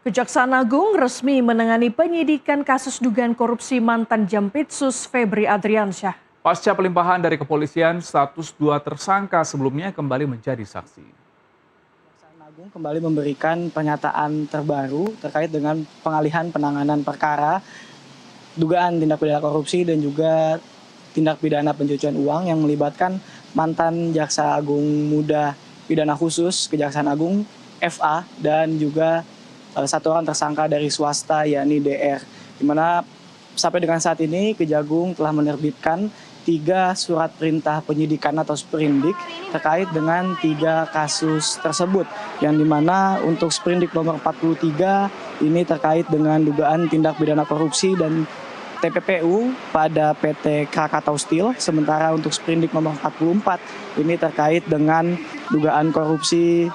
Kejaksaan Agung resmi menangani penyidikan kasus dugaan korupsi mantan Jampitsus Febri Adriansyah. Pasca pelimpahan dari kepolisian, status dua tersangka sebelumnya kembali menjadi saksi. Kejaksaan Agung kembali memberikan pernyataan terbaru terkait dengan pengalihan penanganan perkara dugaan tindak pidana korupsi dan juga tindak pidana pencucian uang yang melibatkan mantan Jaksa Agung Muda Pidana Khusus Kejaksaan Agung FA dan juga satu orang tersangka dari swasta yakni DR, di mana sampai dengan saat ini Kejagung telah menerbitkan 3 surat perintah penyidikan atau sprindik terkait dengan 3 kasus tersebut, yang dimana untuk sprindik nomor 43 ini terkait dengan dugaan tindak pidana korupsi dan TPPU pada PT Krakatau Steel, sementara untuk sprindik nomor 44 ini terkait dengan dugaan korupsi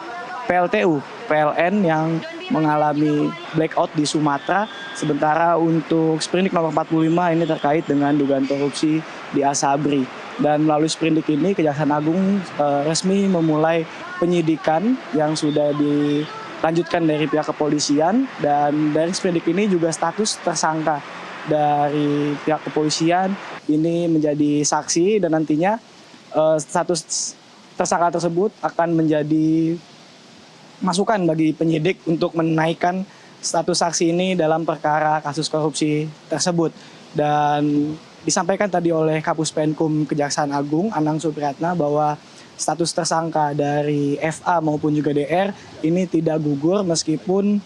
PLTU, PLN yang mengalami blackout di Sumatera, sementara untuk sprindik nomor 45 ini terkait dengan dugaan korupsi di Asabri. Dan melalui sprindik ini Kejaksaan Agung resmi memulai penyidikan yang sudah dilanjutkan dari pihak kepolisian, dan dari sprindik ini juga status tersangka dari pihak kepolisian ini menjadi saksi, dan nantinya status tersangka tersebut akan menjadi masukan bagi penyidik untuk menaikkan status saksi ini dalam perkara kasus korupsi tersebut. Dan disampaikan tadi oleh Kapus Penkum Kejaksaan Agung Anang Supriyatna bahwa status tersangka dari FA maupun juga DR ini tidak gugur meskipun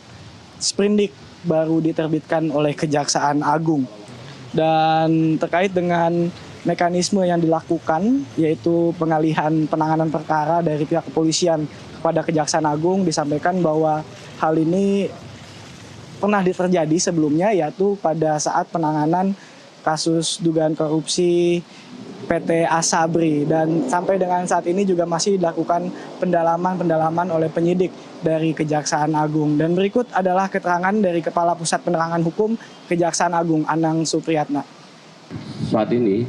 sprindik baru diterbitkan oleh Kejaksaan Agung. Dan terkait dengan mekanisme yang dilakukan, yaitu pengalihan penanganan perkara dari pihak kepolisian kepada Kejaksaan Agung, disampaikan bahwa hal ini pernah terjadi sebelumnya, yaitu pada saat penanganan kasus dugaan korupsi PT Asabri, dan sampai dengan saat ini juga masih dilakukan pendalaman oleh penyidik dari Kejaksaan Agung. Dan berikut adalah keterangan dari Kepala Pusat Penerangan Hukum Kejaksaan Agung Anang Supriyatna. Saat ini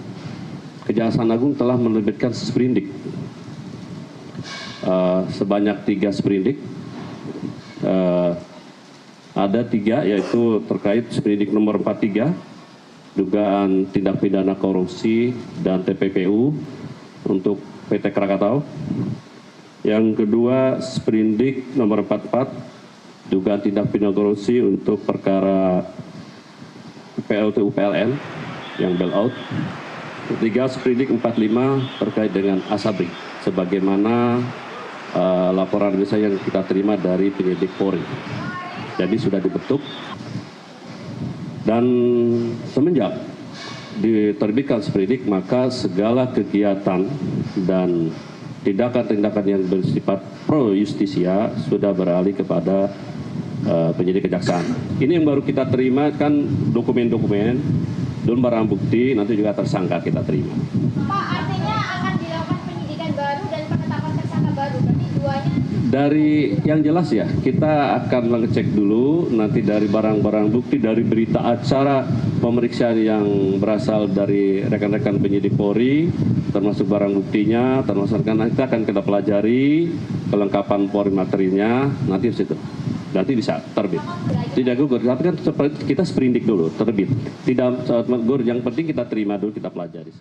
Kejaksaan Agung telah menerbitkan sprindik sebanyak 3 sprindik. Ada 3, yaitu terkait sprindik nomor 43 dugaan tindak pidana korupsi dan TPPU untuk PT Krakatau. Yang kedua sprindik nomor 44 dugaan tindak pidana korupsi untuk perkara PLTU PLN yang bailout. Ketiga sprindik 45 terkait dengan Asabri, sebagaimana laporan misalnya yang kita terima dari penyidik Polri. Jadi sudah dibentuk, dan semenjak diterbitkan sprindik maka segala kegiatan dan tindakan-tindakan yang bersifat pro justisia sudah beralih kepada penyidik kejaksaan. Ini yang baru kita terima kan dokumen-dokumen dan barang bukti, nanti juga tersangka kita terima. Pak, artinya akan dilakukan penyidikan baru dan penetapan tersangka baru, berarti duanya? Dari yang jelas ya, kita akan mengecek dulu nanti dari barang-barang bukti, dari berita acara pemeriksaan yang berasal dari rekan-rekan penyidik Polri, termasuk barang buktinya, termasuk kita akan kita pelajari kelengkapan Polri materinya, nanti di situ. Nanti bisa terbit. Tidak gugur, tapi kan kita sprindik dulu, terbit. Tidak gugur, yang penting kita terima dulu, kita pelajari.